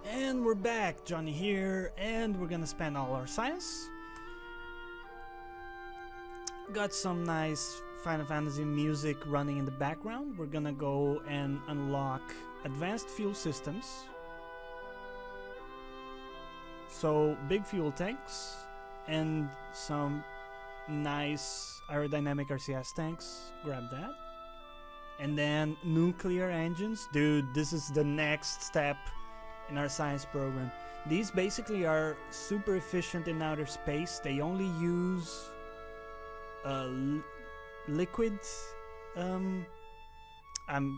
And we're back, Jonny here, and we're gonna spend all our science. Got some nice Final Fantasy music running in the background. We're gonna go and unlock advanced fuel systems. So big fuel tanks and some nice aerodynamic RCS tanks. Grab that. And then nuclear engines. Dude, this is the next step in our science program. These basically are super efficient in outer space. They only use liquid, I'm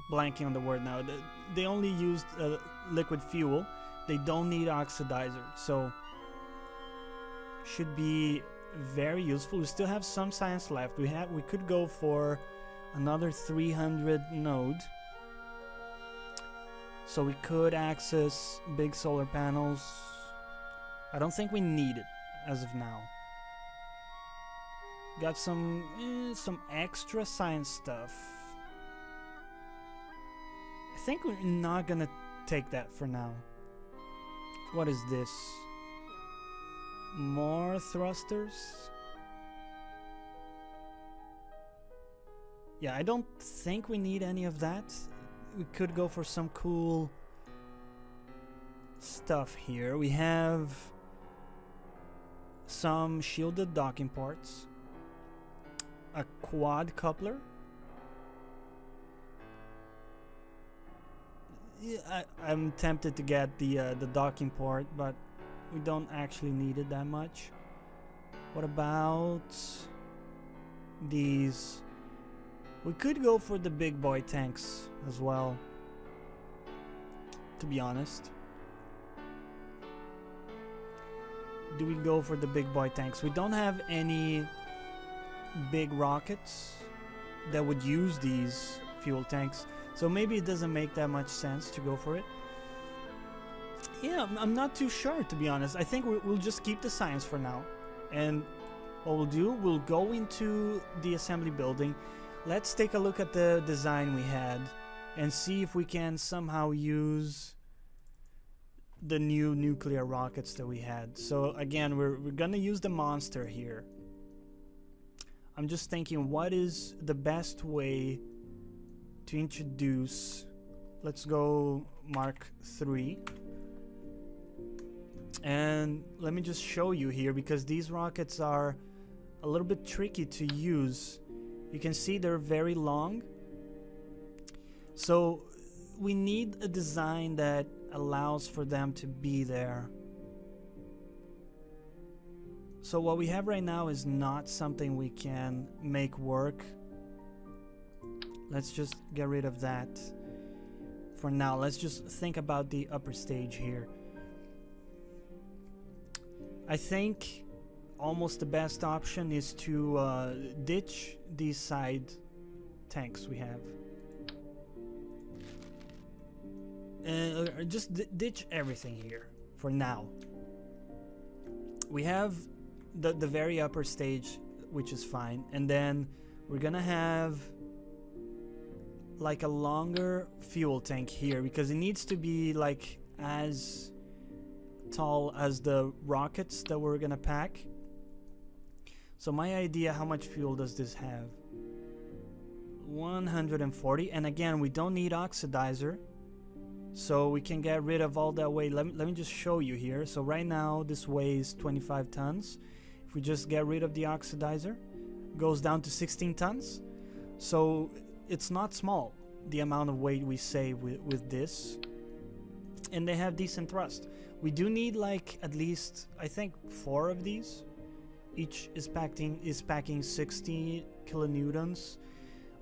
blanking on the word now. They only use liquid fuel. They don't need oxidizer, so should be very useful. We still have some science left. We could go for another 300 node. So we could access big solar panels. I don't think we need it as of now. Got some extra science stuff. I think we're not gonna take that for now. What is this? More thrusters? Yeah, I don't think we need any of that. We could go for some cool stuff here. We have some shielded docking ports, a quad coupler. Yeah, I'm tempted to get the docking port, but we don't actually need it that much. What about these? We could go for the big boy tanks as well, to be honest. Do we go for the big boy tanks? We don't have any big rockets that would use these fuel tanks, so maybe it doesn't make that much sense to go for it. Yeah, I'm not too sure, to be honest. I think we'll just keep the science for now, and what we'll do, we'll go into the assembly building. Let's take a look at the design we had and see if we can somehow use the new nuclear rockets that we had. So again, we're gonna use the monster here. I'm just thinking, what is the best way to introduce? Let's go Mark 3. And let me just show you here, because these rockets are a little bit tricky to use. You can see they're very long. So we need a design that allows for them to be there. So what we have right now is not something we can make work. Let's just get rid of that for now. Let's just think about the upper stage here. I think almost the best option is to ditch these side tanks we have. Just ditch everything here for now. We have the very upper stage, which is fine, and then we're gonna have like a longer fuel tank here, because it needs to be like as tall as the rockets that we're gonna pack. So my idea, how much fuel does this have? 140, and again, we don't need oxidizer, so we can get rid of all that weight. Let me just show you here. So right now this weighs 25 tons. If we just get rid of the oxidizer, it goes down to 16 tons. So it's not small, the amount of weight we save with this, and they have decent thrust. We do need like at least, I think, 4 of these. Each is packing 60 kilonewtons.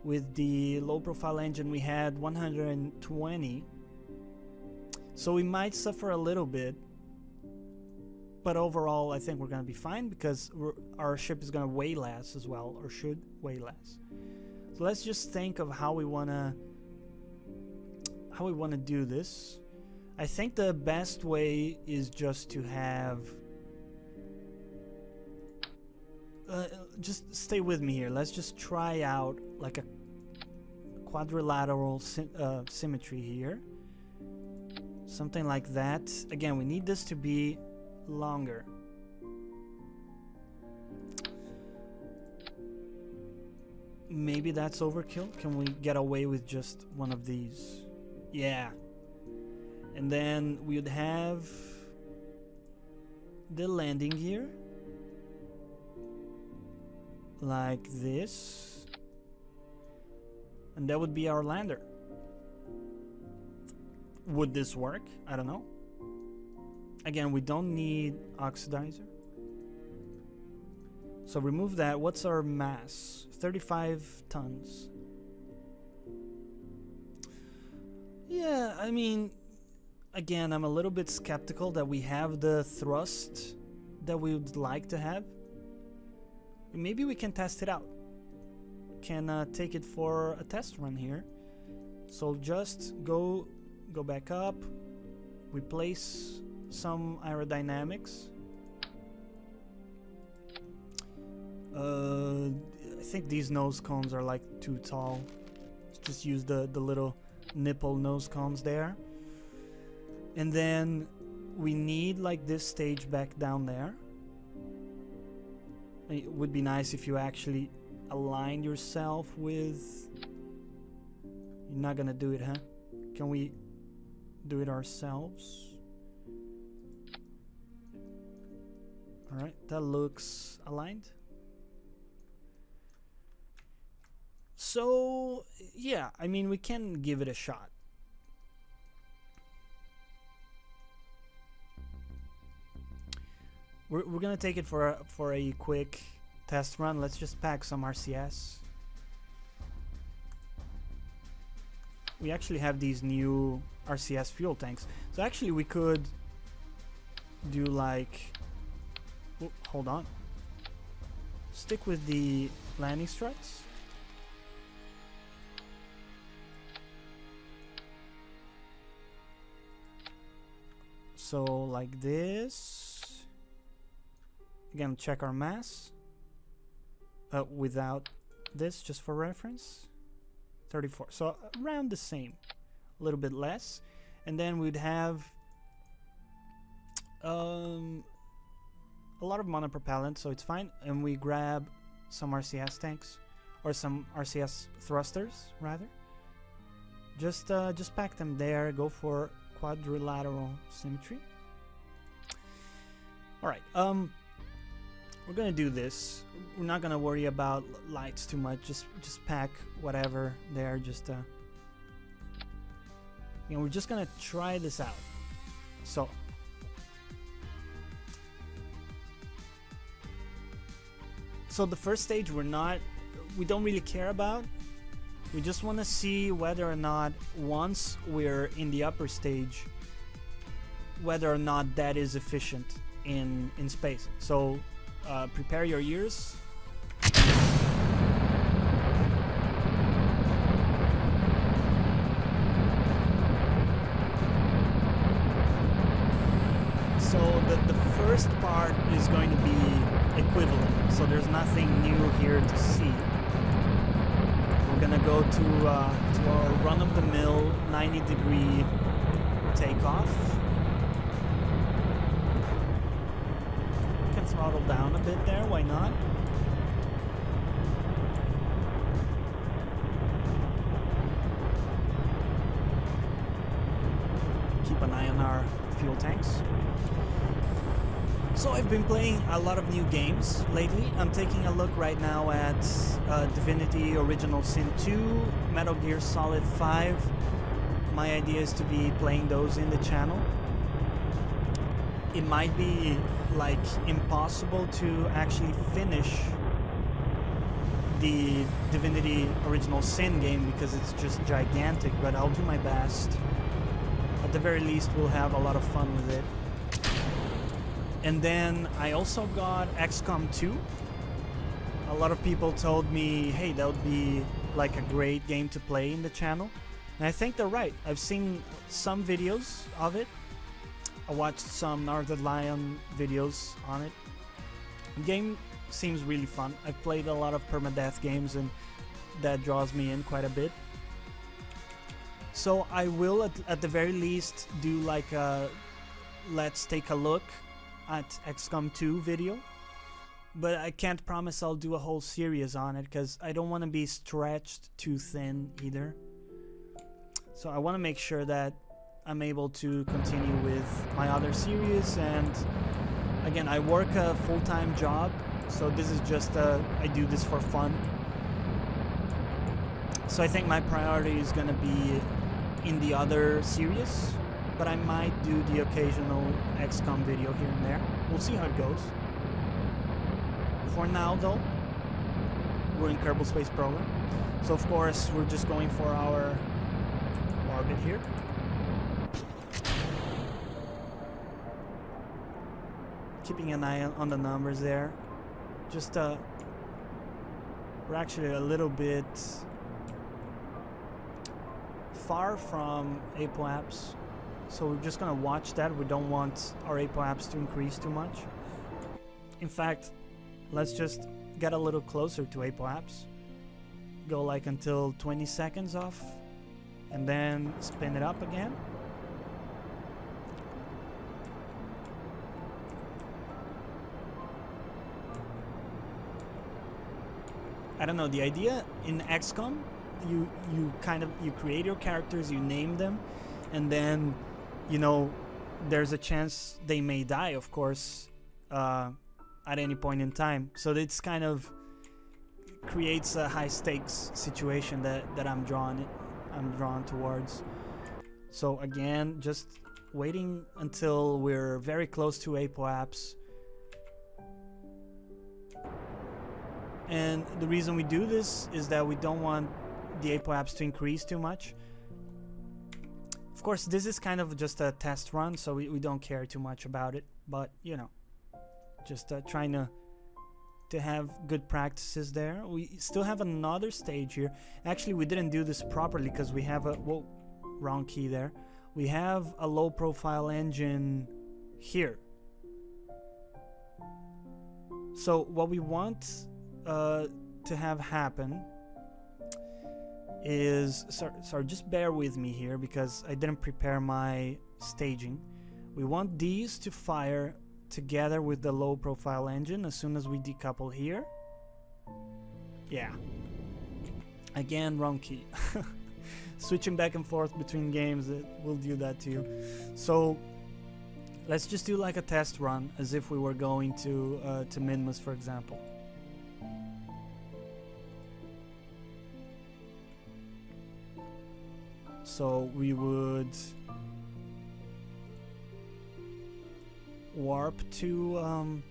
With the low profile engine we had 120, so we might suffer a little bit, but overall I think we're gonna be fine, because our ship is gonna weigh less as well, or should weigh less. So let's just think of how we wanna do this. I think the best way is just to have just stay with me here. Let's just try out like a quadrilateral symmetry here. Something like that. Again, we need this to be longer. Maybe that's overkill. Can we get away with just one of these? Yeah. And then we would have the landing gear like this, and that would be our lander. Would this work? I don't know. Again, we don't need oxidizer, so remove that. What's our mass? 35 tons. Yeah, I mean, again, I'm a little bit skeptical that we have the thrust that we would like to have. Maybe we can test it out. Can take it for a test run here. So just go back up, replace some aerodynamics. I think these nose cones are like too tall. Just use the little nipple nose cones there. And then we need like this stage back down there. It would be nice if you actually aligned yourself with... You're not gonna do it, huh? Can we do it ourselves? Alright, that looks aligned. So, yeah, I mean, we can give it a shot. We're gonna take it for a quick test run. Let's just pack some RCS. We actually have these new RCS fuel tanks, so actually we could do like... Oh, hold on. Stick with the landing struts. So like this. Again, check our mass without this, just for reference. 34, so around the same, a little bit less. And then we'd have a lot of monopropellant, so it's fine. And we grab some RCS tanks, or some RCS thrusters rather. Just pack them there. Go for quadrilateral symmetry. All right. We're gonna do this. We're not gonna worry about lights too much. Just pack whatever there. Just you know, we're just gonna try this out. So the first stage we don't really care about. We just want to see whether or not once we're in the upper stage, whether or not that is efficient in space. So prepare your ears. So the first part is going to be equivalent, so there's nothing new here to see. We're gonna go to our run-of-the-mill 90-degree takeoff. Can throttle down a bit there, why not? Keep an eye on our fuel tanks. So I've been playing a lot of new games lately. I'm taking a look right now at Divinity Original Sin 2, Metal Gear Solid 5. My idea is to be playing those in the channel. It might be like impossible to actually finish the Divinity Original Sin game because it's just gigantic, but I'll do my best. At the very least, we'll have a lot of fun with it. And then I also got XCOM 2. A lot of people told me, hey, that would be like a great game to play in the channel. And I think they're right. I've seen some videos of it. I watched some Northern Lion videos on it. The game seems really fun. I've played a lot of permadeath games and that draws me in quite a bit. So I will at the very least do like a let's take a look at XCOM 2 video, but I can't promise I'll do a whole series on it because I don't want to be stretched too thin either. So I want to make sure that I'm able to continue with my other series, and again, I work a full-time job, so this is just I do this for fun. So I think my priority is gonna be in the other series, but I might do the occasional XCOM video here and there. We'll see how it goes. For now though, we're in Kerbal Space Program, so of course we're just going for our orbit here. Keeping an eye on the numbers there. Just we're actually a little bit far from apoapse, so we're just gonna watch that. We don't want our apoapse to increase too much. In fact, let's just get a little closer to apoapse. Go like until 20 seconds off, and then spin it up again. I don't know, the idea in XCOM, you create your characters, you name them, and then, you know, there's a chance they may die, of course, at any point in time. So it's kind of creates a high stakes situation that I'm drawn towards. So again, just waiting until we're very close to apoapse. And the reason we do this is that we don't want the apoapse to increase too much. Of course, this is kind of just a test run, so we don't care too much about it. But, you know, just trying to have good practices there. We still have another stage here. Actually, we didn't do this properly because we have a... Whoa, wrong key there. We have a low-profile engine here. So what we want to have happen is, sorry, just bear with me here because I didn't prepare my staging. We want these to fire together with the low profile engine as soon as we decouple here. Yeah, again, wrong key. Switching back and forth between games, it will do that to you. So let's just do like a test run as if we were going to Minmus, for example. So we would warp to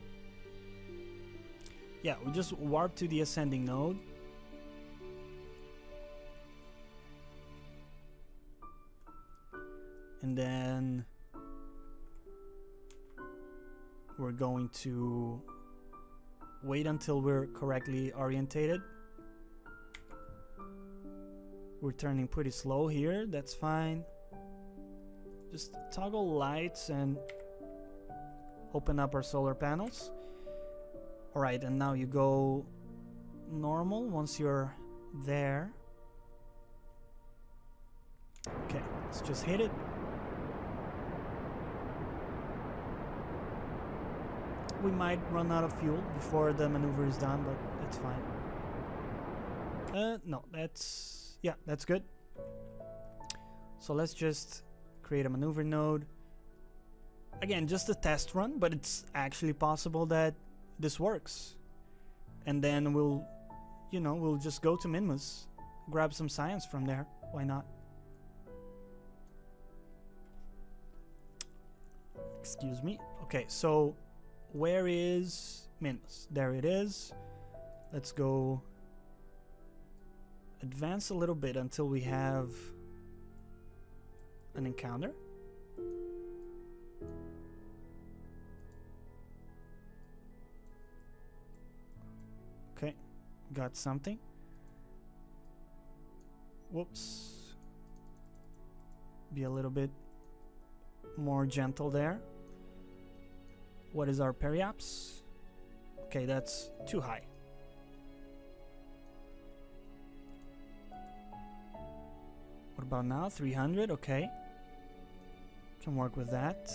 yeah, we just warp to the ascending node. And then we're going to wait until we're correctly orientated. We're turning pretty slow here, that's fine. Just toggle lights and open up our solar panels. Alright, and now you go normal once you're there. Okay, let's just hit it. We might run out of fuel before the maneuver is done, but that's fine. No, yeah, that's good. So let's just create a maneuver node. Again, just a test run, but it's actually possible that this works. And then we'll just go to Minmus, grab some science from there. Why not? Excuse me. Okay, so where is Minmus? There it is. Let's go advance a little bit until we have an encounter. Okay, got something. Whoops. Be a little bit more gentle there. What is our periaps? Okay, that's too high. What about now? 300, okay. Can work with that.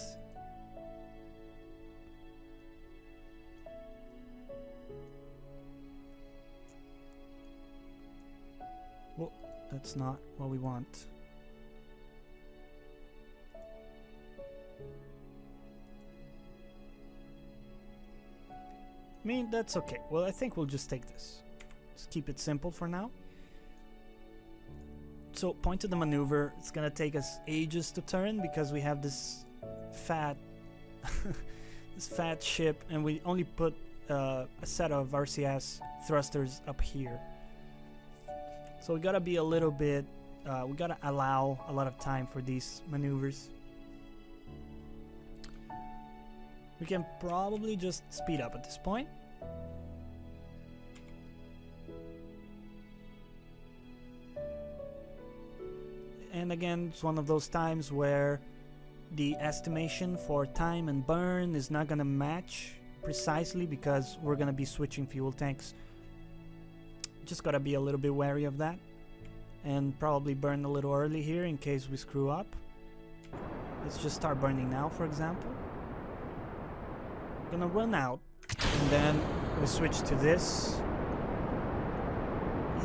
Well, that's not what we want. I mean, that's okay. Well, I think we'll just take this. Just keep it simple for now. So, point to the maneuver. It's gonna take us ages to turn because we have this fat this fat ship, and we only put a set of RCS thrusters up here. So we gotta be a little bit, we gotta allow a lot of time for these maneuvers. We can probably just speed up at this point. And again, it's one of those times where the estimation for time and burn is not gonna match precisely because we're gonna be switching fuel tanks. Just gotta be a little bit wary of that, and probably burn a little early here in case we screw up. Let's just start burning now, for example. Gonna run out, and then we switch to this.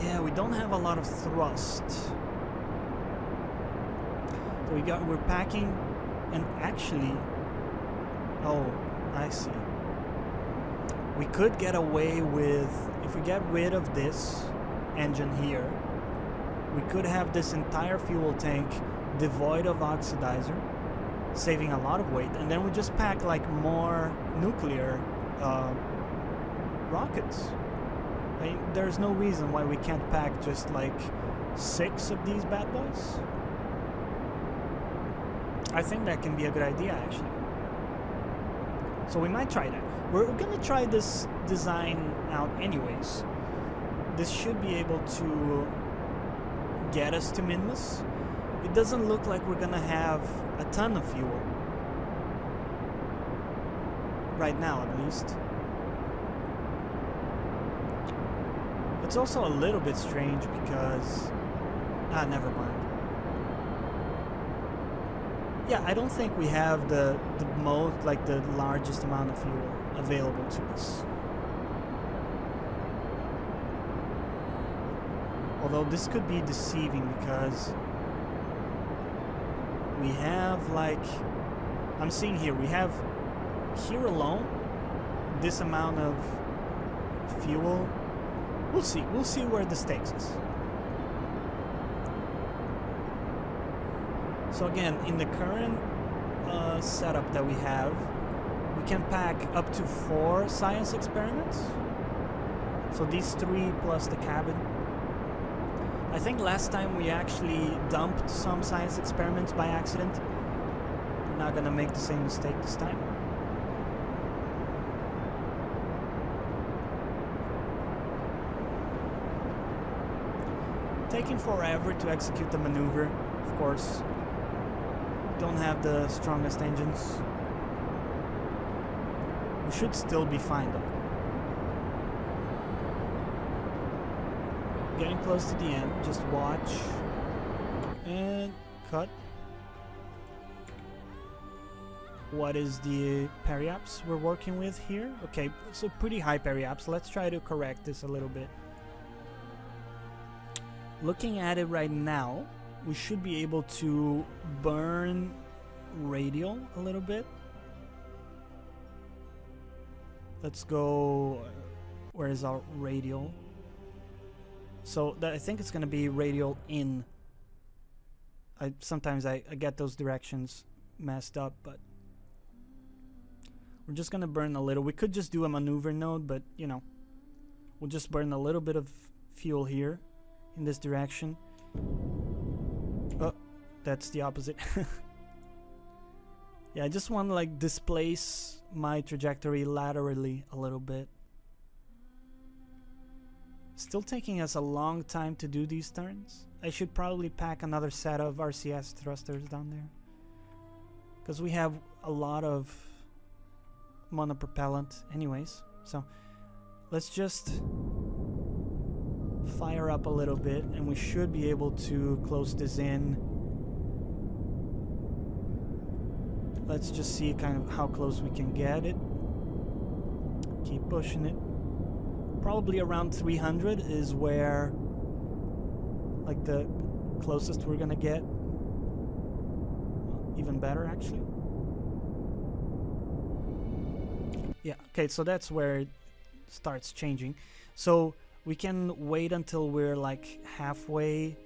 Yeah, we don't have a lot of thrust. So we're packing, and actually, oh, I see. We could get away with, if we get rid of this engine here, we could have this entire fuel tank devoid of oxidizer, saving a lot of weight, and then we just pack like more nuclear rockets. I mean, there's no reason why we can't pack just like 6 of these bad boys. I think that can be a good idea, actually. So we might try that. We're gonna try this design out anyways. This should be able to get us to Minmus. It doesn't look like we're gonna have a ton of fuel. Right now, at least. It's also a little bit strange because... never mind. Yeah, I don't think we have the largest amount of fuel available to us. Although this could be deceiving because we have like, I'm seeing here, we have here alone this amount of fuel. We'll see where this takes us. So again, in the current setup that we have, we can pack up to 4 science experiments. So these 3 plus the cabin. I think last time we actually dumped some science experiments by accident. We're not gonna make the same mistake this time. Taking forever to execute the maneuver, of course. Don't have the strongest engines. We should still be fine though. Getting close to the end, just watch and cut. What is the periaps we're working with here? Okay, so pretty high periaps. Let's try to correct this a little bit. Looking at it right now, we should be able to burn radial a little bit. Let's go, where is our radial? So I think it's gonna be radial in. Sometimes I get those directions messed up, but we're just gonna burn a little. We could just do a maneuver node, but you know, we'll just burn a little bit of fuel here in this direction. Oh, that's the opposite. Yeah, I just want to like displace my trajectory laterally a little bit. Still taking us a long time to do these turns. I should probably pack another set of RCS thrusters down there, because we have a lot of monopropellant anyways. So let's just fire up a little bit, and we should be able to close this in. Let's just see kind of how close we can get it. Keep pushing it. Probably around 300 is where, like, the closest we're gonna get. Even better, actually. Yeah, okay, so that's where it starts changing. So we can wait until we're like halfway.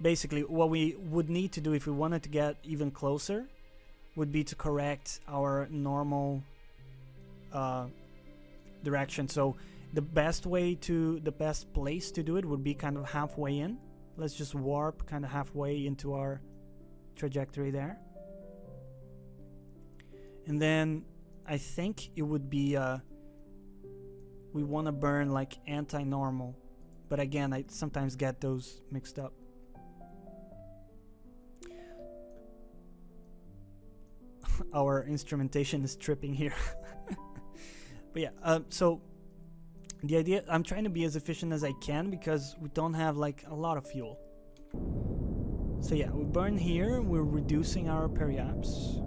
Basically, what we would need to do if we wanted to get even closer would be to correct our normal direction. So the best place to do it would be kind of halfway in. Let's just warp kind of halfway into our trajectory there. And then I think it would be we want to burn like anti-normal, but again, I sometimes get those mixed up. Our instrumentation is tripping here. But yeah, so the idea, I'm trying to be as efficient as I can because we don't have like a lot of fuel. So yeah, we burn here, we're reducing our periaps.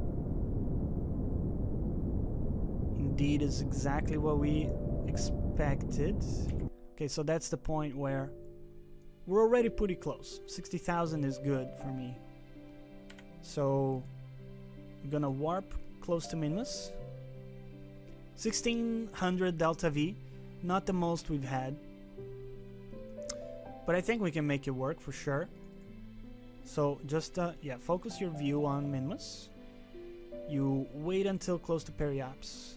Indeed, is exactly what we expected. Okay, so that's the point where we're already pretty close. 60,000 is good for me. So I'm gonna warp close to Minmus. 1600 delta V, not the most we've had, but I think we can make it work for sure. So just yeah, focus your view on Minmus. You wait until close to periaps.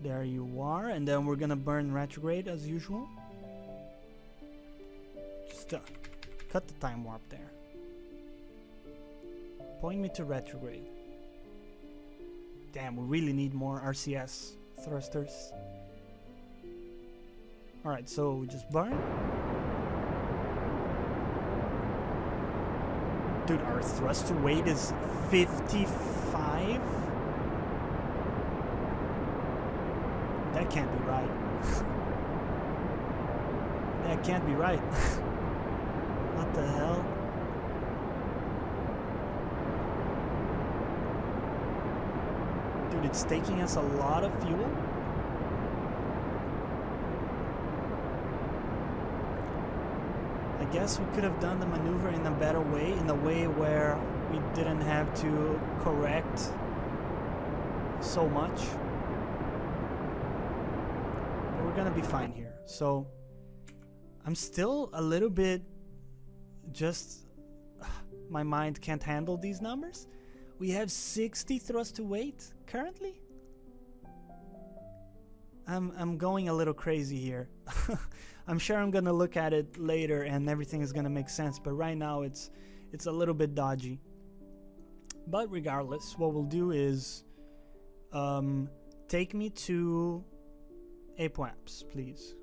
There you are, and then we're gonna burn retrograde as usual. Just cut the time warp there. Point me to retrograde. Damn, we really need more RCS thrusters. Alright, so we just burn. Dude, our thrust to weight is 55? That can't be right. That can't be right. What the hell? Dude, it's taking us a lot of fuel. I guess we could have done the maneuver in a better way, in a way where we didn't have to correct so much. But we're gonna be fine here. So I'm still a little bit just my mind can't handle these numbers. We have 60 thrust to weight currently. I'm going a little crazy here. I'm sure I'm gonna look at it later and everything is gonna make sense, but right now it's a little bit dodgy. But regardless, what we'll do is take me to Apoaps, please.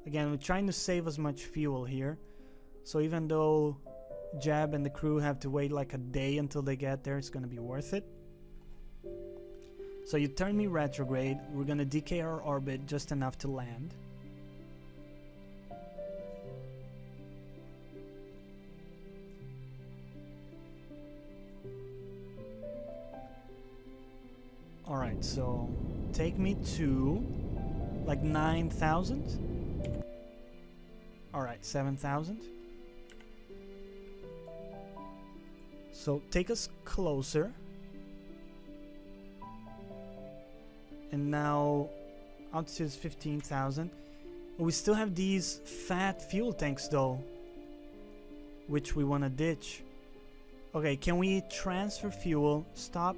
Again, we're trying to save as much fuel here, so even though Jab and the crew have to wait like a day until they get there, it's gonna be worth it. So you turn me retrograde, we're gonna decay our orbit just enough to land. Alright, so take me to like 9,000. Alright, 7,000. So take us closer. And now altitude is 15,000. We still have these fat fuel tanks though, which we want to ditch. Okay, can we transfer fuel? Stop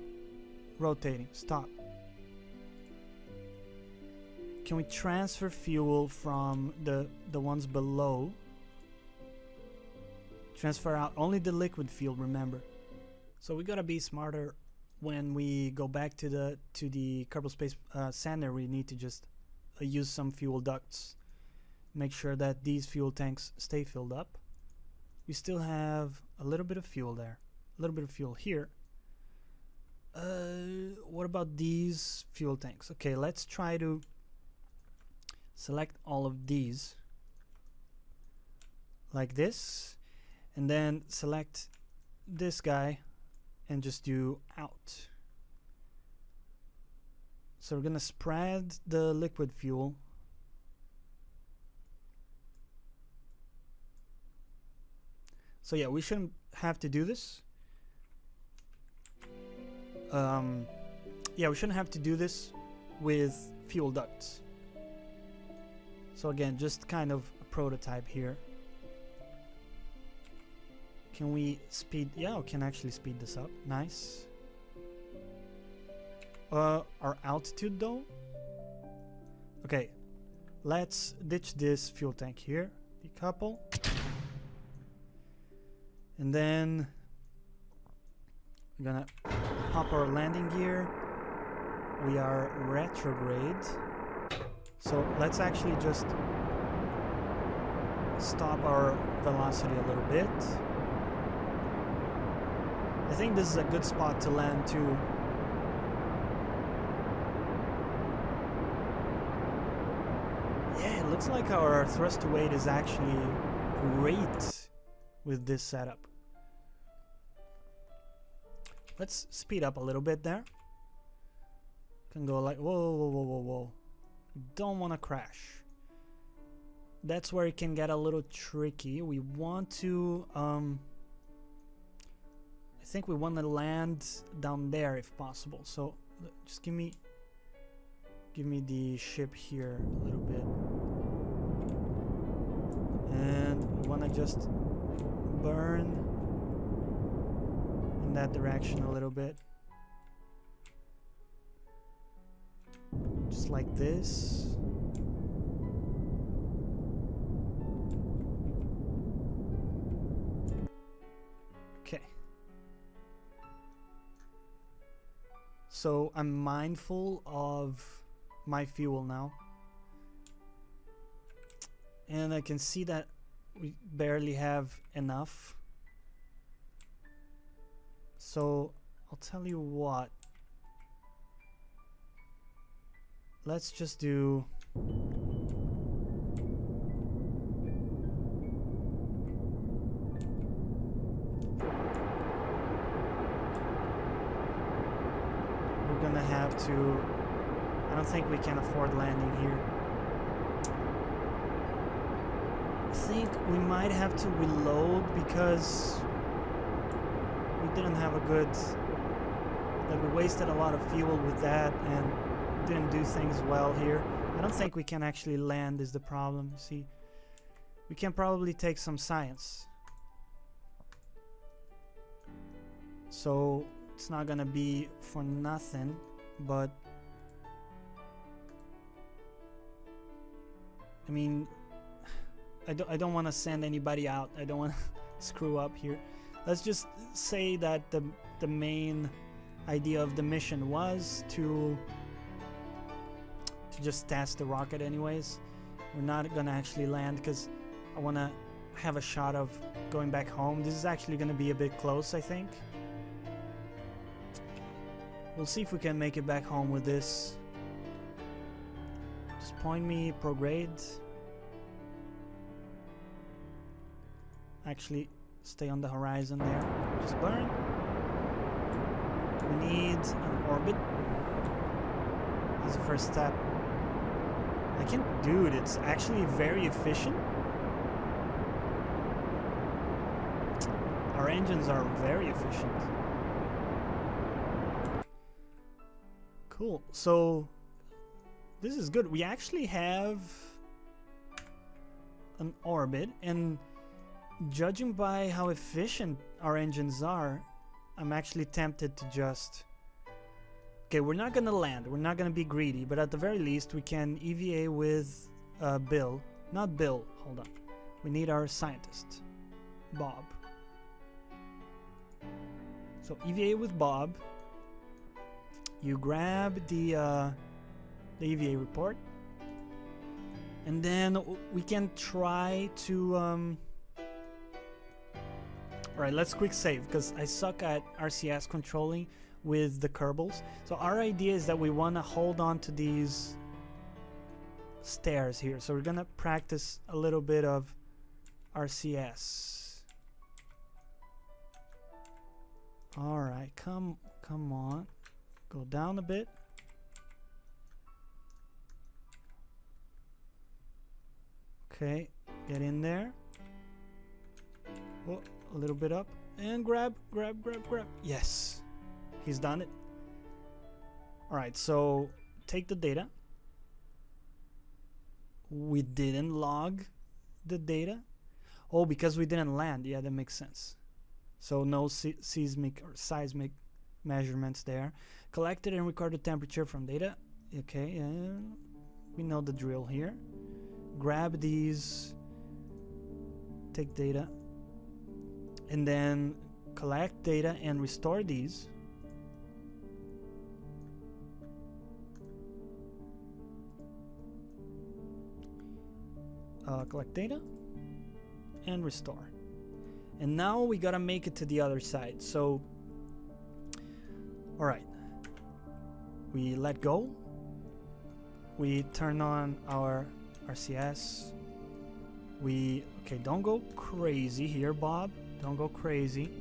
rotating. Stop. Can we transfer fuel from the ones below? Transfer out only the liquid fuel, remember. So we gotta be smarter when we go back to the Kerbal Space Center. We need to just use some fuel ducts. Make sure that these fuel tanks stay filled up. We still have a little bit of fuel there. A little bit of fuel here. What about these fuel tanks? Okay, let's try to select all of these like this, and then select this guy and just do out. So we're gonna spread the liquid fuel. So yeah, we shouldn't have to do this. Yeah, we shouldn't have to do this with fuel ducts. So again, just kind of a prototype here. Can we speed? Yeah, we can actually speed this up. Nice. Our altitude though? Okay, let's ditch this fuel tank here. Decouple. And then we're gonna pop our landing gear. We are retrograde. So let's actually just stop our velocity a little bit. I think this is a good spot to land too. Yeah, it looks like our thrust to weight is actually great with this setup. Let's speed up a little bit there. Can go like whoa, whoa, whoa, whoa, whoa. Don't want to crash. That's where it can get a little tricky. We want to I think we want to land down there if possible. So just give me the ship here a little bit. And we want to just burn in that direction a little bit. Just like this. Okay. So I'm mindful of my fuel now. And I can see that we barely have enough. So I'll tell you what. Let's just do we're gonna have to, I don't think we can afford landing here. I think we might have to reload because we didn't have a good, like we wasted a lot of fuel with that and didn't do things well here. I don't think we can actually land is the problem. See, we can probably take some science. So it's not gonna be for nothing, but I mean, I don't want to send anybody out. I don't want to screw up here. Let's just say that the main idea of the mission was to just test the rocket anyways. We're not gonna actually land because I want to have a shot of going back home. This is actually gonna be a bit close, I think. We'll see if we can make it back home with this. Just point me prograde. Actually stay on the horizon there. Just burn. We need an orbit as a first step. Dude, it's actually very efficient. Our engines are very efficient. Cool. So this is good. We actually have an orbit, and judging by how efficient our engines are, I'm actually tempted to just... Okay, we're not gonna land, we're not gonna be greedy, but at the very least we can EVA with Bill. Not Bill, hold on. We need our scientist, Bob. So EVA with Bob. You grab the EVA report, and then we can try to... Alright, let's quick save, because I suck at RCS controlling. with the Kerbals. So our idea is that we want to hold on to these stairs here. So we're gonna practice a little bit of RCS. All right, come on, go down a bit. Okay, get in there. Oh, a little bit up and grab. Yes, he's done it. All right, so take the data. We didn't log the data. Oh, because we didn't land. Yeah, that makes sense. So no seismic or seismic measurements there. Collected and recorded temperature from data. Okay, we know the drill here. Grab these, take data, and then collect data and restore these. Collect data and restore. And now we gotta make it to the other side. So, all right, we let go. We turn on our RCS. Okay, don't go crazy here, Bob. Don't go crazy.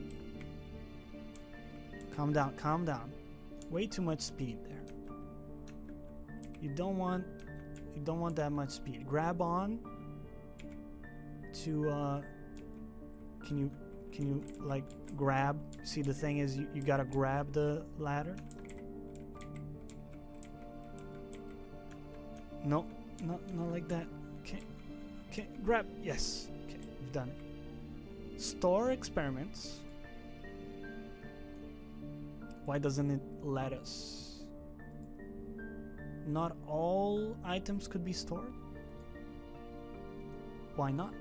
Calm down. Way too much speed there. You don't want that much speed. Grab on to can you like grab? See, the thing is you gotta grab the ladder. No, not like that. Okay, grab. Yes. Okay, we've done it. Store experiments. Why doesn't it let us? Not all items could be stored. Why not?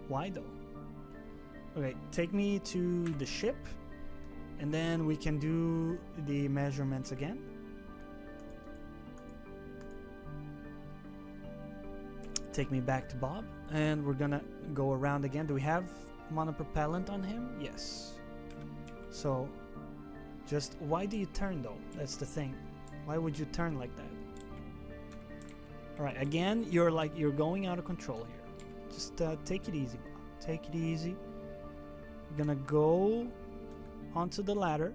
Why though? Okay, take me to the ship, and then we can do the measurements again. Take me back to Bob, and we're gonna go around again. Do we have monopropellant on him? Yes. So, just why do you turn though? That's the thing. Why would you turn like that? All right, again, you're going out of control here. Just take it easy, Bob. Take it easy. We're gonna go onto the ladder.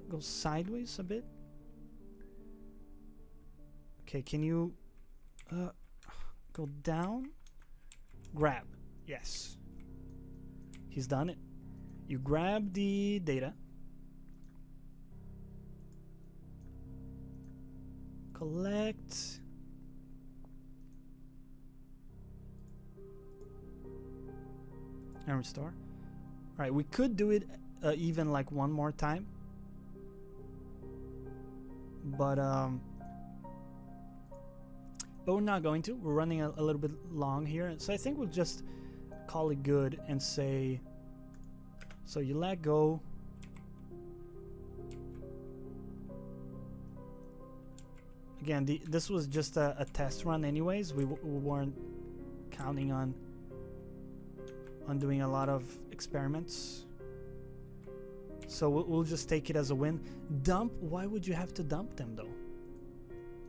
Go sideways a bit. Okay, can you go down? Grab. Yes. He's done it. You grab the data. Collect. And restore. Alright, we could do it even like one more time. But we're not going to. We're running a little bit long here. So I think we'll just call it good and say, so you let go. Again, this was just a test run anyways. We weren't counting on doing a lot of experiments. So we'll just take it as a win. Dump? Why would you have to dump them though?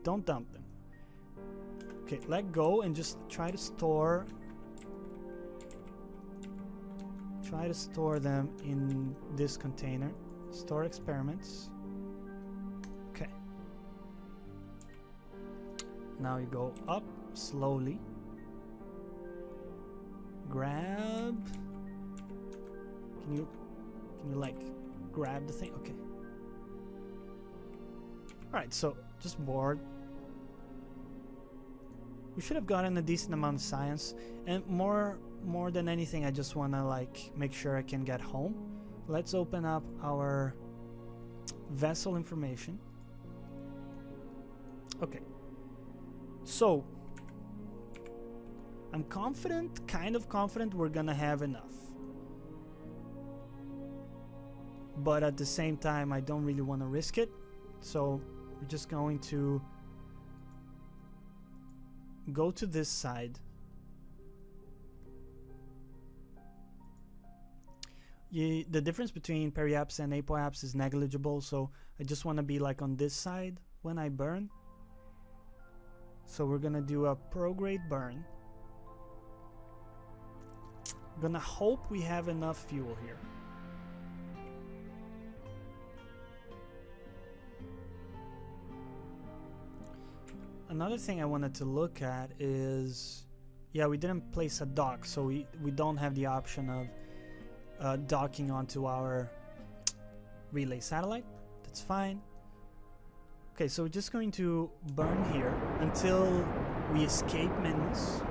Don't dump them. Okay, let go and just try to store them in this container. Store experiments. Okay. Now you go up slowly. Grab. Can you like grab the thing? Okay. Alright, so just board. We should have gotten a decent amount of science, and more than anything, I just want to like make sure I can get home. Let's open up our vessel information. Okay. So I'm confident, kind of confident we're gonna have enough. But at the same time, I don't really want to risk it. So we're just going to go to this side. the difference between periapse and apoapse is negligible, so I just want to be like on this side when I burn. So we're gonna do a prograde burn. I'm gonna hope we have enough fuel here. Another thing I wanted to look at is, yeah, we didn't place a dock, so we don't have the option of docking onto our relay satellite. That's fine. Okay, so we're just going to burn here until we escape Minmus.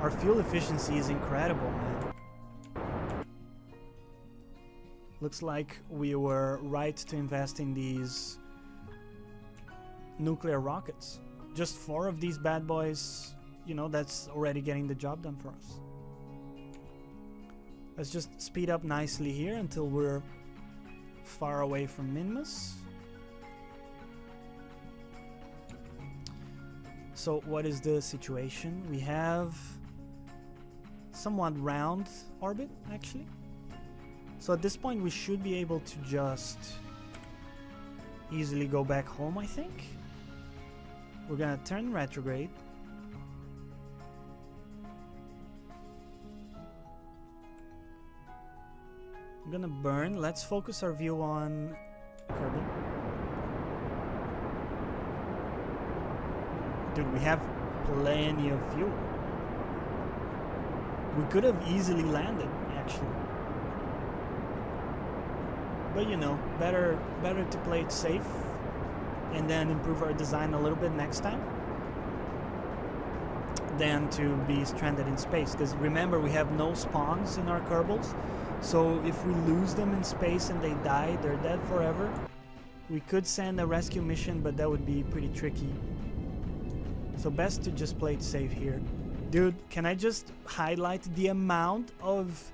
Our fuel efficiency is incredible, man. Looks like we were right to invest in these nuclear rockets. Just 4 of these bad boys, you know, that's already getting the job done for us. Let's just speed up nicely here until we're far away from Minmus. So what is the situation? We have somewhat round orbit, actually. So at this point we should be able to just easily go back home, I think. We're gonna turn retrograde. I'm gonna burn. Let's focus our view on Kerbal. Dude, we have plenty of fuel. We could have easily landed, actually. But you know, better to play it safe and then improve our design a little bit next time than to be stranded in space. Because remember, we have no spawns in our Kerbals, so if we lose them in space and they die, they're dead forever. We could send a rescue mission, but that would be pretty tricky. So best to just play it safe here. Dude, can I just highlight the amount of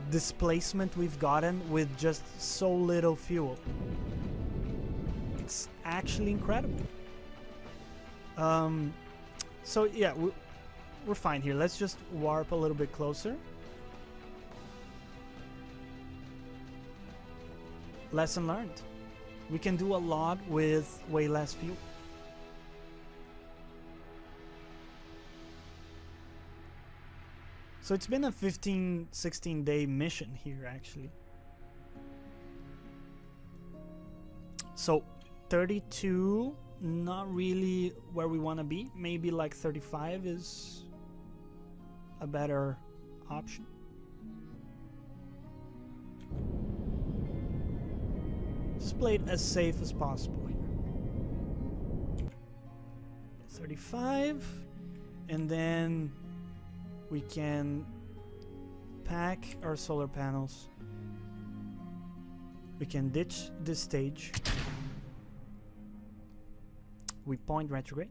displacement we've gotten with just so little fuel? It's actually incredible. So yeah, we're fine here. Let's just warp a little bit closer. Lesson learned. We can do a lot with way less fuel. So it's been a 15-16 day mission here, actually. So 32, not really where we want to be. Maybe like 35 is a better option. Just play it as safe as possible here. 35, and then we can pack our solar panels. We can ditch this stage. We point retrograde.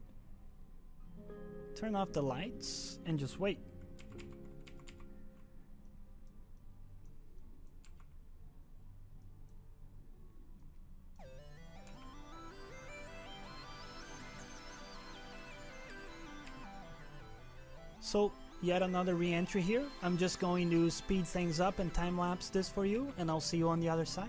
Turn off the lights and just wait. So yet another re-entry here. I'm just going to speed things up and time-lapse this for you, and I'll see you on the other side.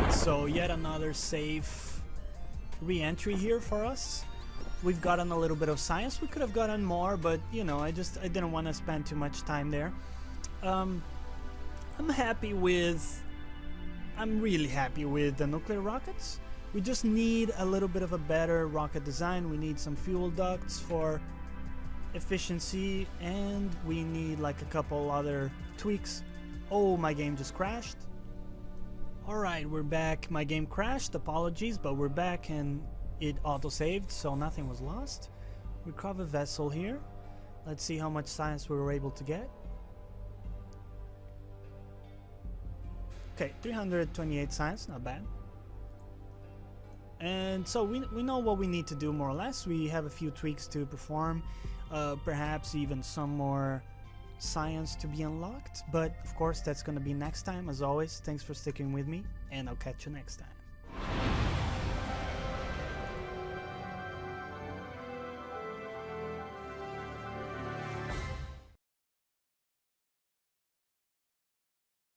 So yet another safe re-entry here for us. We've gotten a little bit of science. We could have gotten more, but you know, I didn't want to spend too much time there. I'm really happy with the nuclear rockets. We just need a little bit of a better rocket design. We need some fuel ducts for efficiency, and we need like a couple other tweaks. Oh, my game just crashed. Alright, we're back. My game crashed, apologies, but we're back and it auto-saved, so nothing was lost. Recover vessel here. Let's see how much science we were able to get. Okay, 328 science, not bad. And so we know what we need to do more or less. We have a few tweaks to perform, perhaps even some more science to be unlocked. But of course, that's going to be next time. As always, thanks for sticking with me, and I'll catch you next time.